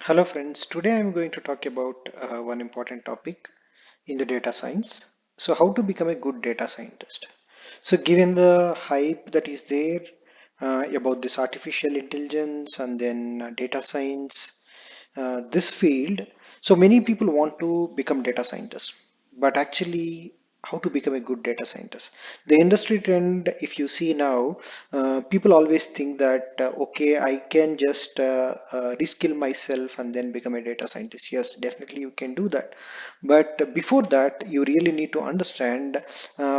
Hello friends, today I'm going to talk about one important topic in the data science. So how to become a good data scientist. So given the hype that is there about this artificial intelligence and then data science, this field, so many people want to become data scientists, but actually how to become a good data scientist. The industry trend, if you see now, people always think that okay, I can just reskill myself and then become a data scientist. Yes, definitely you can do that, but before that you really need to understand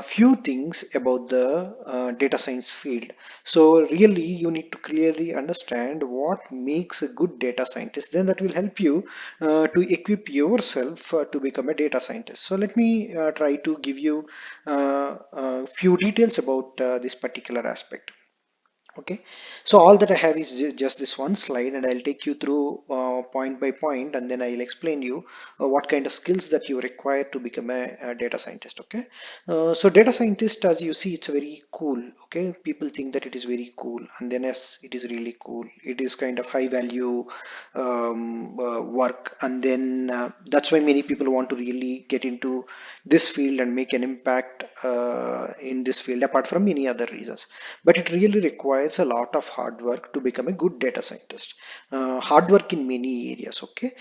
few things about the data science field. So really you need to clearly understand what makes a good data scientist, then that will help you to equip yourself to become a data scientist. So let me try to give you a few details about this particular aspect. Okay, so all that I have is just this one slide, and I'll take you through point by point, and then I'll explain you what kind of skills that you require to become a data scientist. Okay, so data scientist, as you see, it's very cool. Okay, people think that it is very cool, and then yes, it is really cool. It is kind of high value work, and then that's why many people want to really get into this field and make an impact in this field, apart from many other reasons. But it really requires a lot of hard work to become a good data scientist. Hard work in many areas. Okay,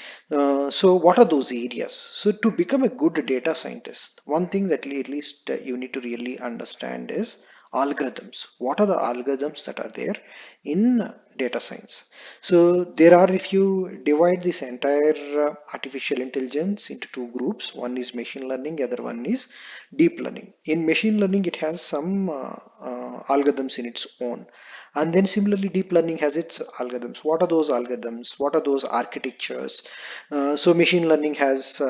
so what are those areas? So to become a good data scientist, one thing that at least you need to really understand is algorithms. What are the algorithms that are there in data science? So there are, if you divide this entire artificial intelligence into two groups, one is machine learning, the other one is deep learning. In machine learning, it has some algorithms in its own, and then similarly deep learning has its algorithms. What are those algorithms? What are those architectures? So machine learning has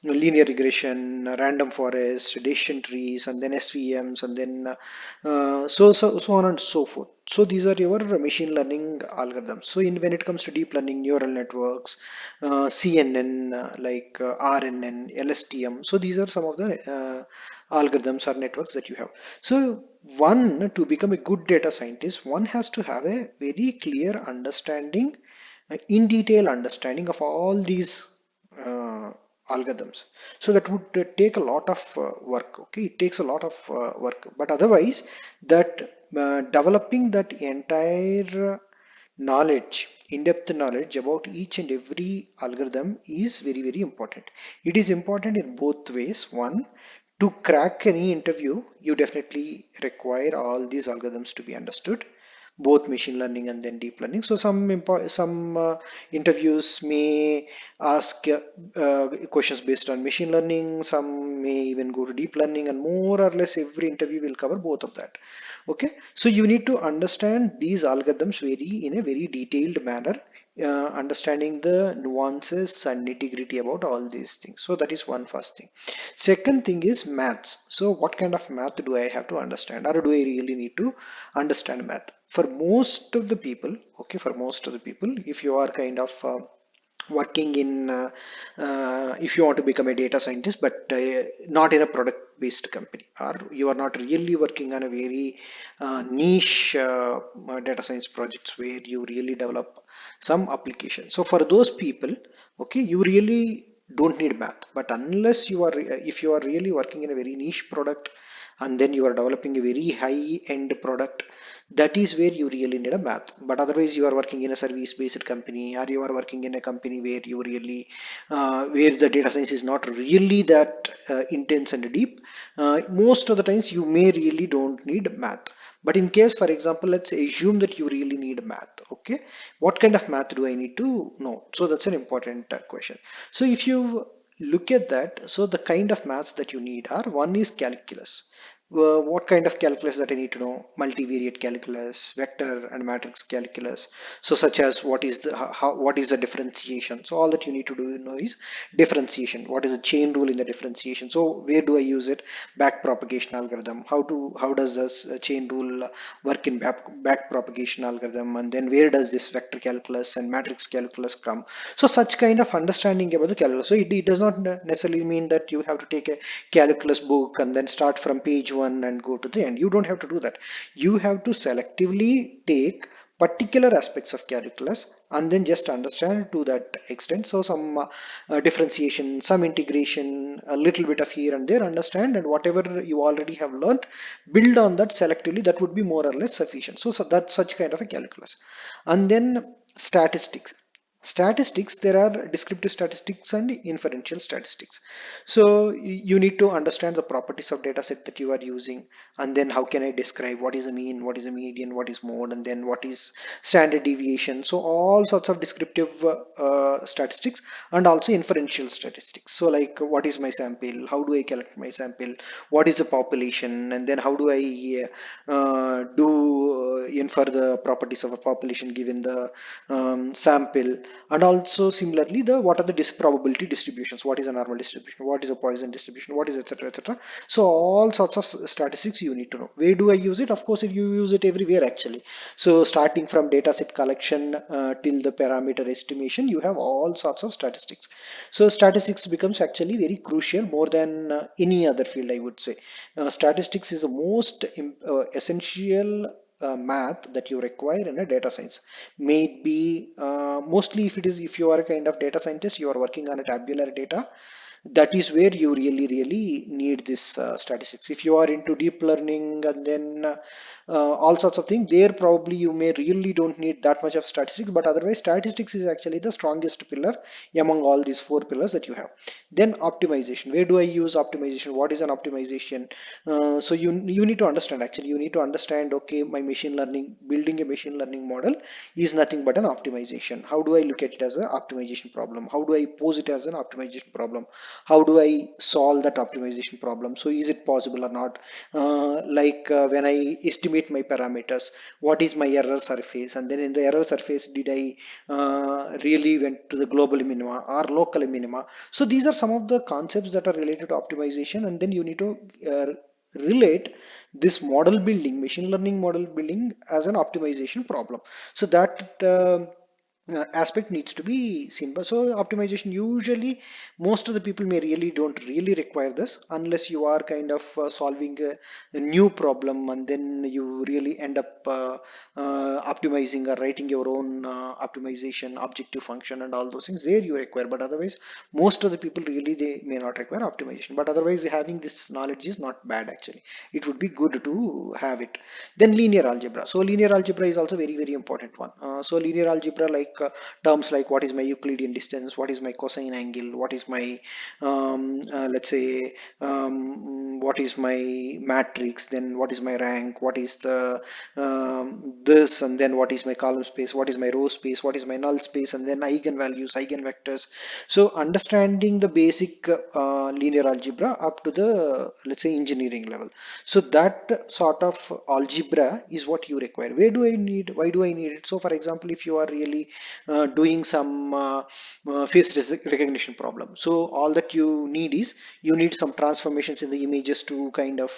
linear regression, random forest, decision trees, and then SVMs, and then so on and so forth. So these are your machine learning algorithms. So in when it comes to deep learning, neural networks, CNN, RNN, LSTM. So these are some of the algorithms or networks that you have. So one, to become a good data scientist, one has to have a very clear understanding, in detail understanding of all these algorithms. So that would take a lot of work. Okay, it takes a lot of work, but otherwise that developing that entire knowledge, in-depth knowledge about each and every algorithm is very, very important. It is important in both ways. One, to crack any interview, you definitely require all these algorithms to be understood, both machine learning and then deep learning. So some interviews may ask questions based on machine learning, some may even go to deep learning, and more or less every interview will cover both of that. Okay, so you need to understand these algorithms very in a very detailed manner, understanding the nuances and nitty-gritty about all these things. So that is one first thing. Second thing is maths. So what kind of math do I have to understand, or do I really need to understand math? For most of the people, okay, for most of the people, if you are kind of working in if you want to become a data scientist, but not in a product based company, or you are not really working on a very niche data science projects where you really develop some application. So for those people, okay, you really don't need math. But unless you are if you are really working in a very niche product, and then you are developing a very high end product, that is where you really need a math. But otherwise you are working in a service based company, or you are working in a company where you really where the data science is not really that intense and deep, most of the times you may really don't need math. But in case, for example, let's assume that you really need math. Okay, what kind of math do I need to know? So that's an important question. So if you look at that, so the kind of maths that you need are, one is calculus. What kind of calculus that I need to know? Multivariate calculus, vector and matrix calculus. So such as what is the what is the differentiation? So all that you need to do know is differentiation. What is the chain rule in the differentiation? So where do I use it? Back propagation algorithm. How does this chain rule work in back propagation algorithm? And then where does this vector calculus and matrix calculus come? So such kind of understanding about the calculus. So it does not necessarily mean that you have to take a calculus book and then start from page one and go to the end. You don't have to do that. You have to selectively take particular aspects of calculus and then just understand to that extent. So some differentiation, some integration, a little bit of here and there, understand, and whatever you already have learned, build on that selectively. That would be more or less sufficient. So that's such kind of a calculus. And then statistics. Statistics, there are descriptive statistics and inferential statistics. So you need to understand the properties of data set that you are using, and then how can I describe what is a mean, what is a median, what is mode, and then what is standard deviation. So all sorts of descriptive statistics, and also inferential statistics. So like what is my sample, how do I calculate my sample, what is the population, and then how do I infer the properties of a population given the sample. And also similarly, the what are the probability distributions, what is a normal distribution, what is a Poisson distribution, what is etc etc. So all sorts of statistics you need to know. Where do I use it? Of course, you use it everywhere actually. So starting from data set collection till the parameter estimation, you have all sorts of statistics. So statistics becomes actually very crucial more than any other field, I would say. Statistics is the most essential math that you require in a data science. Maybe mostly if you are a kind of data scientist, you are working on a tabular data, that is where you really need this statistics. If you are into deep learning and then all sorts of things, there probably you may really don't need that much of statistics, but otherwise statistics is actually the strongest pillar among all these four pillars that you have. Then optimization. Where do I use optimization? What is an optimization? So you need to understand, actually you need to understand, okay, my machine learning, building a machine learning model is nothing but an optimization. How do I look at it as an optimization problem? How do I pose it as an optimization problem? How do I solve that optimization problem? So is it possible or not? When I estimate my parameters, what is my error surface? And then in the error surface, did I really went to the global minima or local minima? So these are some of the concepts that are related to optimization, and then you need to relate this model building, machine learning model building, as an optimization problem. So that aspect needs to be seen. But so optimization, usually most of the people may really don't really require this unless you are kind of solving a new problem, and then you really end up optimizing or writing your own optimization objective function and all those things there you require. But otherwise most of the people really they may not require optimization. But otherwise having this knowledge is not bad actually. It would be good to have it. Then linear algebra. So linear algebra is also very important one. So linear algebra, like terms like what is my Euclidean distance, what is my cosine angle, what is my let's say what is my matrix, then what is my rank, what is the this, and then what is my column space, what is my row space, what is my null space, and then eigenvalues, eigenvectors. So understanding the basic linear algebra up to the, let's say, engineering level. So that sort of algebra is what you require. Where do I need, why do I need it? So for example, if you are really doing some face recognition problem, so all that you need is you need some transformations in the images to kind of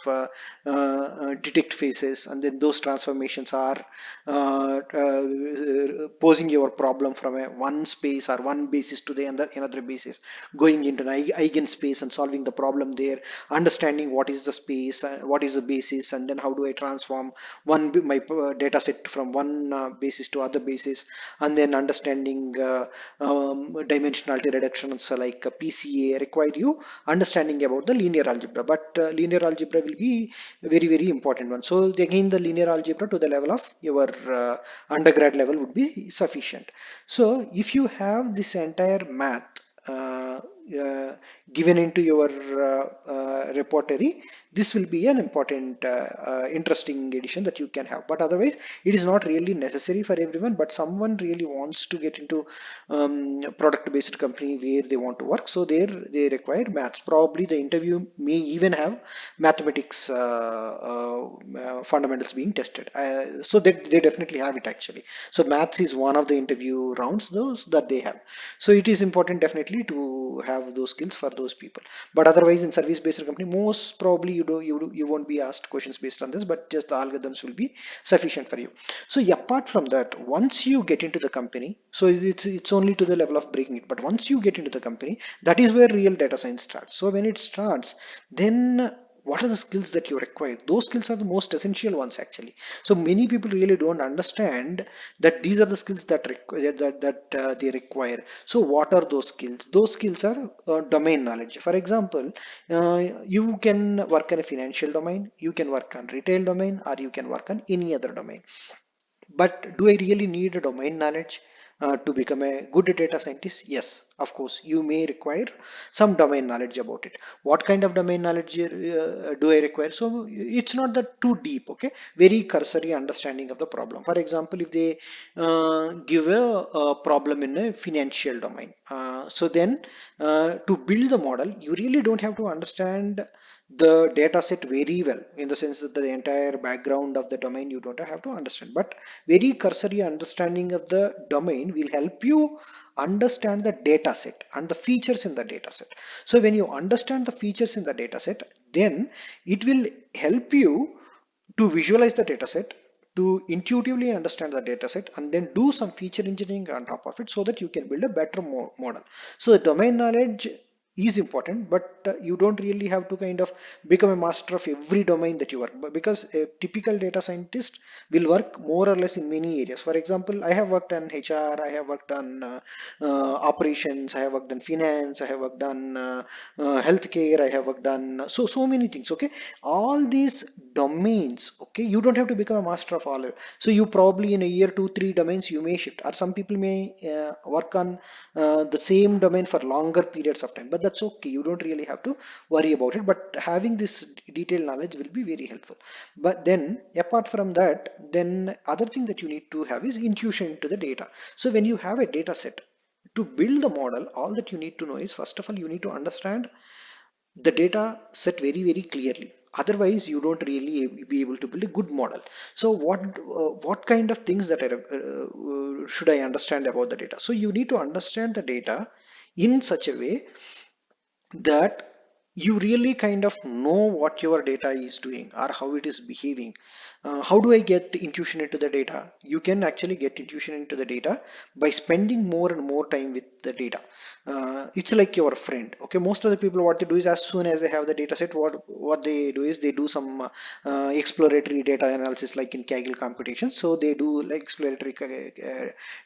detect faces, and then those transformations are posing your problem from a one space or one basis to the another basis, going into an eigenspace and solving the problem there, understanding what is the space, what is the basis, and then how do I transform my data set from one basis to other basis, and then understanding dimensionality reductions like PCA require you understanding about the linear algebra. But linear algebra will be very important one. So again, the linear algebra to the level of your undergrad level would be sufficient. So if you have this entire math uh, given into your repertory, this will be an important interesting addition that you can have. But otherwise it is not really necessary for everyone, but someone really wants to get into product based company where they want to work, so there they require maths. Probably the interview may even have mathematics fundamentals being tested, so they definitely have it actually. So maths is one of the interview rounds those that they have. So it is important definitely to have those skills for those people. But otherwise in service based company, most probably you won't be asked questions based on this, but just the algorithms will be sufficient for you. So apart from that, once you get into the company, so it's only to the level of breaking it, but once you get into the company, that is where real data science starts. So when it starts, then what are the skills that you require. Those skills are the most essential ones actually. So many people really don't understand that these are the skills that they require. So what are those skills? Those skills are domain knowledge. For example, you can work in a financial domain, you can work on retail domain, or you can work on any other domain. But do I really need a domain knowledge to become a good data scientist? Yes, of course, you may require some domain knowledge about it. What kind of domain knowledge do I require? So it's not that too deep, okay? Very cursory understanding of the problem. For example, if they give a problem in a financial domain, so then to build the model, you really don't have to understand the data set very well, in the sense that the entire background of the domain you don't have to understand, but very cursory understanding of the domain will help you understand the data set and the features in the data set. So when you understand the features in the data set, then it will help you to visualize the data set, to intuitively understand the data set, and then do some feature engineering on top of it so that you can build a better model. So the domain knowledge is important, but you don't really have to kind of become a master of every domain that you work, but because a typical data scientist will work more or less in many areas. For example, I have worked on HR, I have worked on operations, I have worked on finance, I have worked on healthcare, I have worked on so many things. Okay, all these domains, okay, you don't have to become a master of all. So you probably in a year, 2 3 domains you may shift, or some people may work on the same domain for longer periods of time, but that's okay, you don't really have to worry about it. But having this detailed knowledge will be very helpful. But then apart from that, then other thing that you need to have is intuition into the data. So when you have a data set, to build the model, all that you need to know is, first of all, you need to understand the data set very clearly. Otherwise you don't really be able to build a good model. So what kind of things that should I understand about the data? So you need to understand the data in such a way that you really kind of know what your data is doing or how it is behaving. How do I get intuition into the data? You can actually get intuition into the data by spending more and more time with the data. It's like your friend. Okay, most of the people, what they do is, as soon as they have the data set, what they do is they do some exploratory data analysis, like in Kaggle computation. So they do like exploratory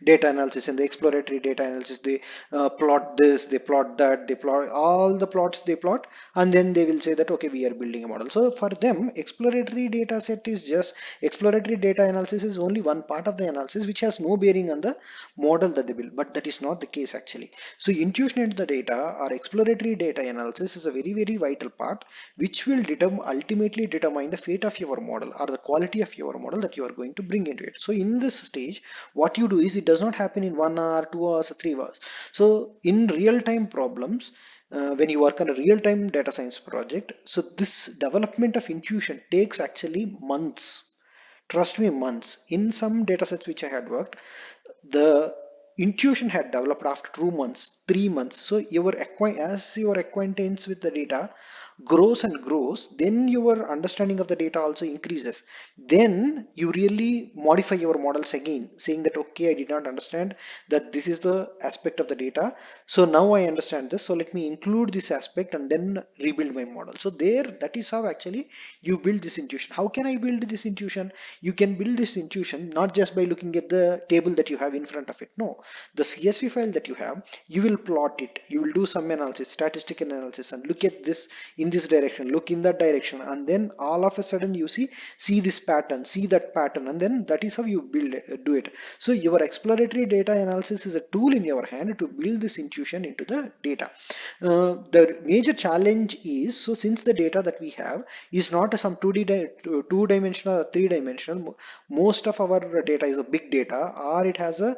data analysis. And the exploratory data analysis, they plot this, they plot that, they plot all the plots they plot, and then they will say that okay, we are building a model. So for them, exploratory data set is just exploratory data analysis is only one part of the analysis, which has no bearing on the model that they build. But that is not the case actually. So intuition into the data or exploratory data analysis is a very vital part, which will ultimately determine the fate of your model or the quality of your model that you are going to bring into it. So in this stage, what you do is, it does not happen in 1 hour, 2 hours, or 3 hours. So in real-time problems, when you work on a real-time data science project, so this development of intuition takes actually months. Trust me, months. In some datasets which I had worked, the intuition had developed after 2 months, 3 months. So as your acquaintance with the data grows and grows, then your understanding of the data also increases. Then you really modify your models again, saying that okay, I did not understand that this is the aspect of the data, so now I understand this, so let me include this aspect and then rebuild my model. So there, that is how actually you build this intuition. How can I build this intuition? You can build this intuition not just by looking at the table that you have in front of it. No, the CSV file that you have, you will plot it, you will do some analysis, statistical analysis, and look at this in this direction, look in that direction, and then all of a sudden you see this pattern, see that pattern, and then that is how you build it, do it. So your exploratory data analysis is a tool in your hand to build this intuition into the data. The major challenge is, so since the data that we have is not some 2 dimensional or 3 dimensional, most of our data is a big data, or it has a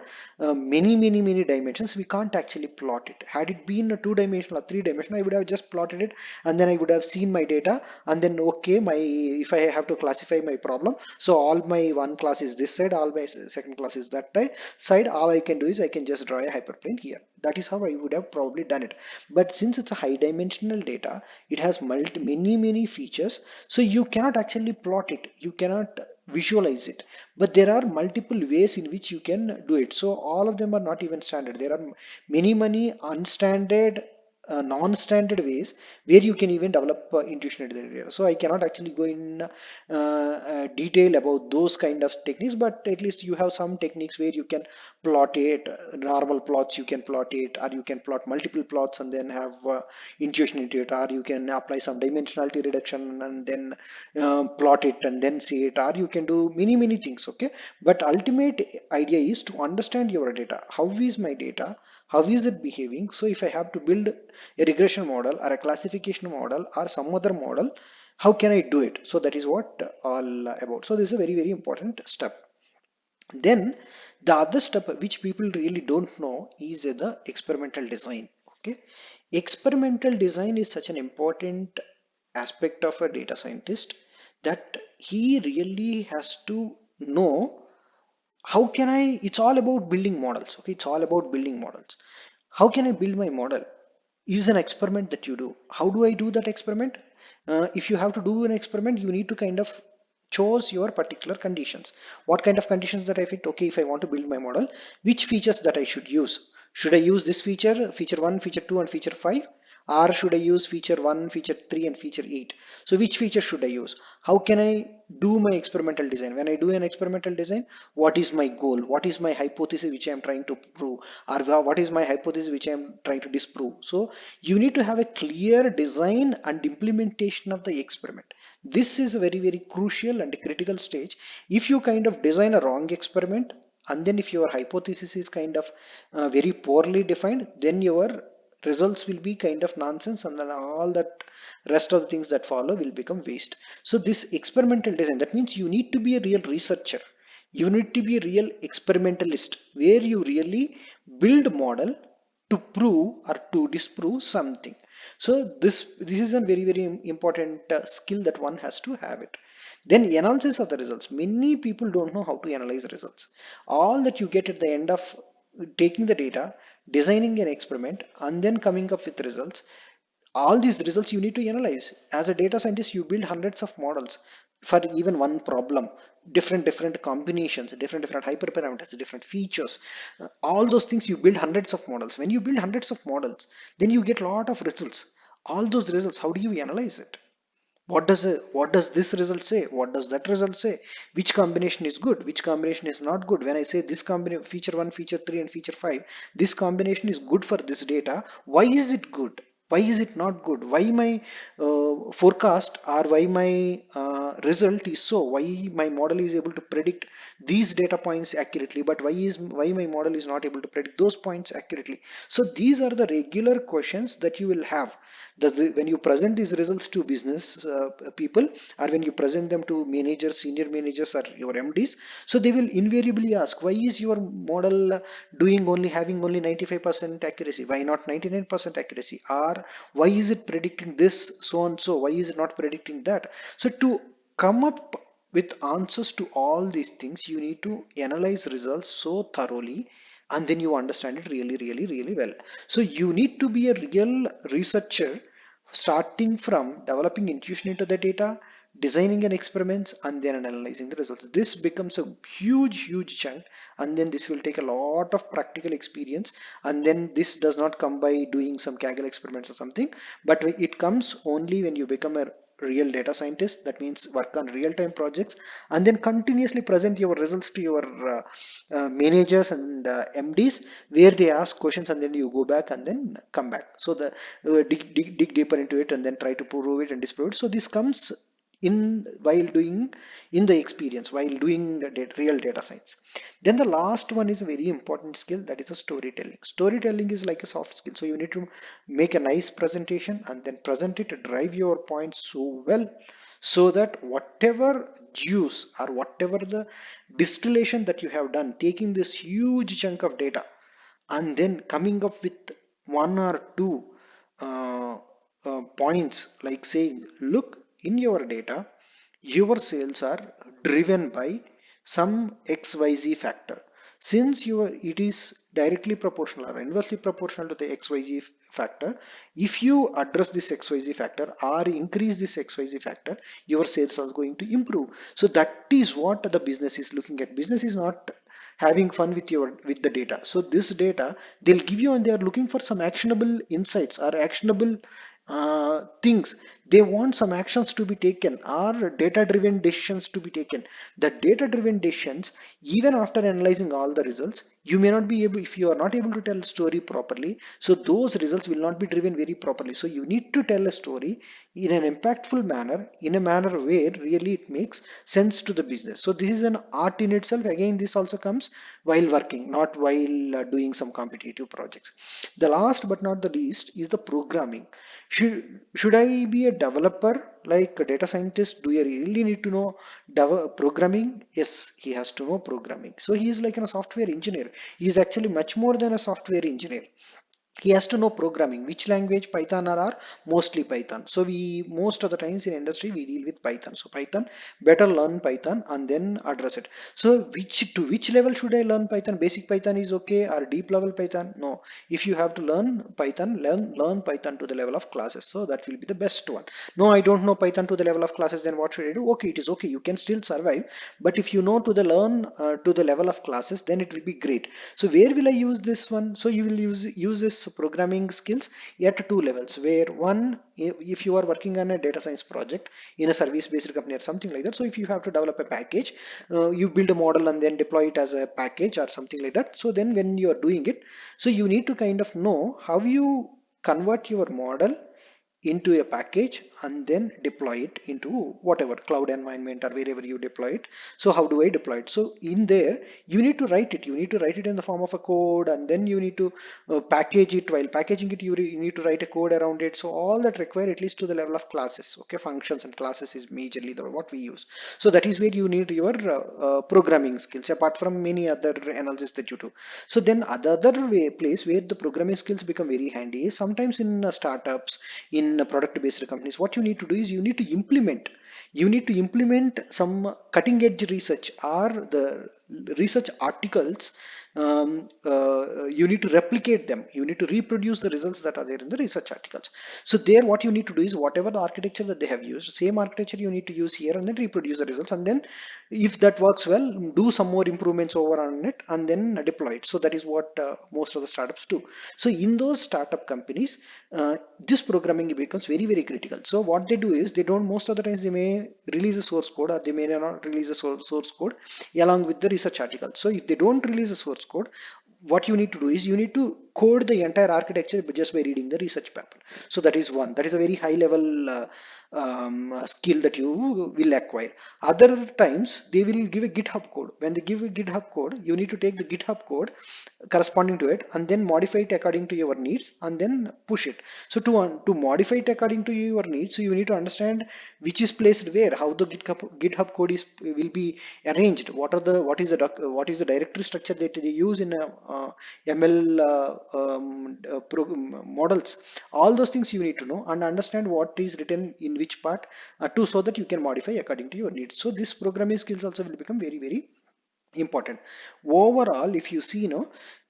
many dimensions. We can't actually plot it. Had it been a 2 dimensional or 3 dimensional, I would have just plotted it, and then I would have seen my data, and then okay, my if I have to classify my problem, so all my one class is this side, all my second class is that side. All I can do is I can just draw a hyperplane here. That is how I would have probably done it. But since it's a high dimensional data, it has many features, so you cannot actually plot it, you cannot visualize it, but there are multiple ways in which you can do it. So all of them are not even standard. There are many unstandard non-standard ways where you can even develop intuition into the data. So I cannot actually go in detail about those kind of techniques, but at least you have some techniques where you can plot it, normal plots you can plot it, or you can plot multiple plots and then have intuition into it, or you can apply some dimensionality reduction and then plot it and then see it, or you can do many things. Okay, but ultimate idea is to understand your data. How is my data? How is it behaving? So if I have to build a regression model or a classification model or some other model, how can I do it? So that is what all about. So this is a very important step. Then the other step which people really don't know is the experimental design. Okay, experimental design is such an important aspect of a data scientist that he really has to know how can I, it's all about building models. Okay, it's all about building models. How can I build my model? Is an experiment that you do. How do I do that experiment? If you have to do an experiment, you need to kind of choose your particular conditions. What kind of conditions that I fit? Okay, if I want to build my model, which features that I should use? Should I use this feature, feature 1, feature 2 and feature 5? Or should I use feature 1, feature 3 and feature 8? So which feature should I use? How can I do my experimental design? When I do an experimental design, what is my goal? What is my hypothesis which I am trying to prove? Or what is my hypothesis which I am trying to disprove? So you need to have a clear design and implementation of the experiment. This is a very crucial and critical stage. If you kind of design a wrong experiment, and then if your hypothesis is kind of very poorly defined, then your results will be kind of nonsense, and then all that rest of the things that follow will become waste. So this experimental design, that means you need to be a real researcher, you need to be a real experimentalist, where you really build model to prove or to disprove something. So this is a very important skill that one has to have it. Then analysis of the results. Many people don't know how to analyze the results. All that you get at the end of taking the data, designing an experiment, and then coming up with results, all these results you need to analyze. As a data scientist, you build hundreds of models for even one problem, different combinations, different hyperparameters, different features. All those things you build hundreds of models. When you build hundreds of models, then you get a lot of results. All those results, how do you analyze it? What does this result say? What does that result say? Which combination is good? Which combination is not good? When I say this combination, feature 1, feature 3 and feature 5, this combination is good for this data, why is it good? Why is it not good? Why my forecast or why my result is so? Why my model is able to predict these data points accurately, but why my model is not able to predict those points accurately? So these are the regular questions that you will have, that when you present these results to business people, or when you present them to managers, senior managers or your MDs, so they will invariably ask, why is your model doing only having only 95% accuracy? Why not 99% accuracy? Or why is it predicting this so and so? Why is it not predicting that? So to come up with answers to all these things, you need to analyze results so thoroughly, and then you understand it really well. So you need to be a real researcher, starting from developing intuition into the data, designing an experiments, and then analyzing the results. This becomes a huge chunk, and then this will take a lot of practical experience. And then this does not come by doing some Kaggle experiments or something, but it comes only when you become a real data scientist. That means work on real-time projects and then continuously present your results to your managers and MDs, where they ask questions and then you go back and then come back. So the dig deeper into it and then try to prove it and disprove it. So this comes in while doing in the experience, while doing the real data science. Then the last one is a very important skill, that is a storytelling. Storytelling is like a soft skill. So you need to make a nice presentation and then present it, drive your points so well, so that whatever juice or whatever the distillation that you have done, taking this huge chunk of data and then coming up with one or two points, like saying, look, in your data, your sales are driven by some XYZ factor. Since it is directly proportional or inversely proportional to the XYZ factor, if you address this XYZ factor or increase this XYZ factor, your sales are going to improve. So that is what the business is looking at. Business is not having fun with the data. So this data they'll give you, and they are looking for some actionable insights or actionable things. They want some actions to be taken or data driven decisions to be taken. The data driven decisions, even after analyzing all the results, you may not be able, if you are not able to tell a story properly, so those results will not be driven very properly. So you need to tell a story in an impactful manner, in a manner where really it makes sense to the business. So this is an art in itself. Again, this also comes while working, not while doing some competitive projects. The last but not the least is the programming. Should I be a developer like a data scientist? Do I really need to know programming? Yes, he has to know programming. So he is like a software engineer. He is actually much more than a software engineer. He has to know programming. Which language? Python or R? Mostly Python. So we, most of the times in industry we deal with Python. So Python, better learn Python and then address it. So which level should I learn Python? Basic Python is okay, or deep level Python? No. If you have to learn Python, learn Python to the level of classes. So that will be the best one. No, I don't know Python to the level of classes, then what should I do? Okay, it is okay, you can still survive. But if you know to the learn to the level of classes, then it will be great. So where will I use this one? So you will use this programming skills at two levels. Where one, if you are working on a data science project in a service based company or something like that, so if you have to develop a package, you build a model and then deploy it as a package or something like that. So then when you are doing it, so you need to kind of know how you convert your model into a package and then deploy it into whatever cloud environment or wherever you deploy it. So how do I deploy it? So in there you need to write it. You need to write it in the form of a code, and then you need to package it. While packaging it, you need to write a code around it. So all that require at least to the level of classes. Okay, functions and classes is majorly what we use. So that is where you need your programming skills, apart from many other analysis that you do. So then other place where the programming skills become very handy is sometimes in startups, in product based companies. What you need to do is you need to implement some cutting edge research or the research articles. You need to replicate them. You need to reproduce the results that are there in the research articles. So there what you need to do is whatever the architecture that they have used, same architecture you need to use here, and then reproduce the results, and then if that works well, do some more improvements over on it and then deploy it. So that is what most of the startups do. So in those startup companies, this programming becomes very critical. So what they do is, they don't, most of the times they may release a source code, or they may not release a source code along with the research article. So if they don't release a source code, what you need to do is you need to code the entire architecture just by reading the research paper. So that is one, that is a very high level skill that you will acquire. Other times they will give a GitHub code. When they give a GitHub code, you need to take the GitHub code corresponding to it and then modify it according to your needs and then push it. So to modify it according to your needs, so you need to understand which is placed where, how the GitHub code is will be arranged, what is the directory structure that they use in ML models. All those things you need to know and understand what is written in which part, to so that you can modify according to your needs. So this programming skills also will become very important. Overall, if you see,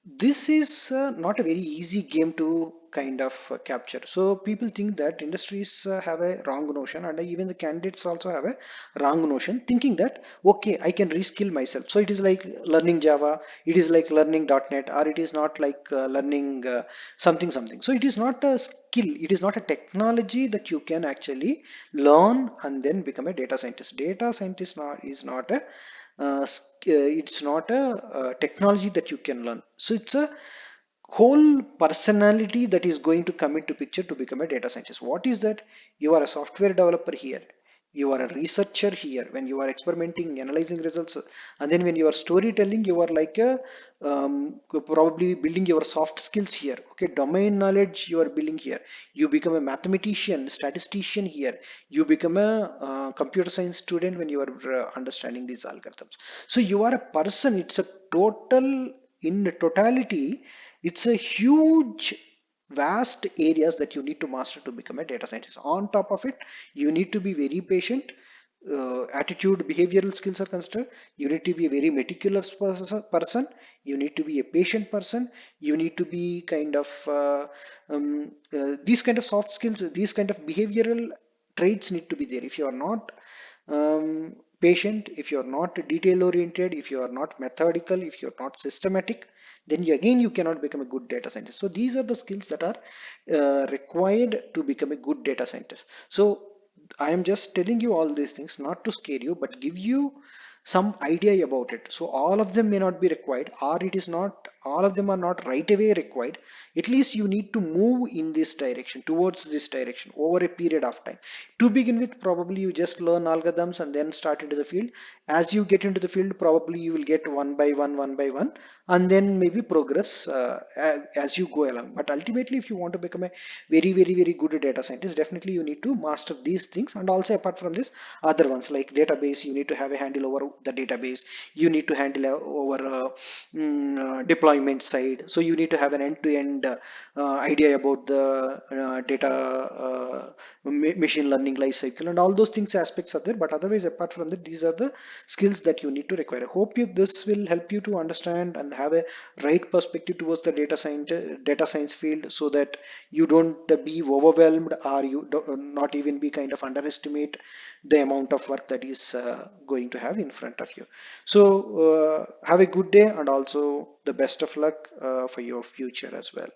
this is not a very easy game to kind of capture. So people think that industries have a wrong notion, and even the candidates also have a wrong notion, thinking that okay, I can reskill myself. So it is like learning Java, it is like learning .NET, or it is not like learning something. So it is not a skill, it is not a technology that you can actually learn and then become a data scientist. Data scientist is not a it's not a technology that you can learn. So it's a whole personality that is going to come into picture to become a data scientist. What is that? You are a software developer here, you are a researcher here when you are experimenting, analyzing results, and then when you are storytelling, you are like a probably building your soft skills here. Okay, domain knowledge you are building here. You become a mathematician, statistician here. You become a computer science student when you are understanding these algorithms. So you are a person. It's a total, in totality, it's a huge vast areas that you need to master to become a data scientist. On top of it, you need to be very patient. Attitude, behavioral skills are considered. You need to be a very meticulous person. You need to be a patient person. You need to be kind of these kind of soft skills, these kind of behavioral traits need to be there. If you are not patient, if you're not detail oriented, if you are not methodical, if you're not systematic, then again you cannot become a good data scientist. So these are the skills that are required to become a good data scientist. So I am just telling you all these things not to scare you, but give you some idea about it. So all of them may not be required, or it is not all of them are not right away required. At least you need to move in this direction, towards this direction over a period of time. To begin with, probably you just learn algorithms and then start into the field. As you get into the field, probably you will get one by one, and then maybe progress as you go along. But ultimately, if you want to become a very good data scientist, definitely you need to master these things. And also apart from this, other ones like database, you need to have a handle over the database. You need to handle over deployment side. So you need to have an end-to-end idea about the data machine learning life cycle, and all those things aspects are there. But otherwise, apart from that, these are the skills that you need to require. I hope you this will help you to understand and have a right perspective towards the data science field, so that you don't be overwhelmed, or you don't, not even be kind of underestimate the amount of work that is going to have in front of you. So have a good day, and also the best of luck for your future as well.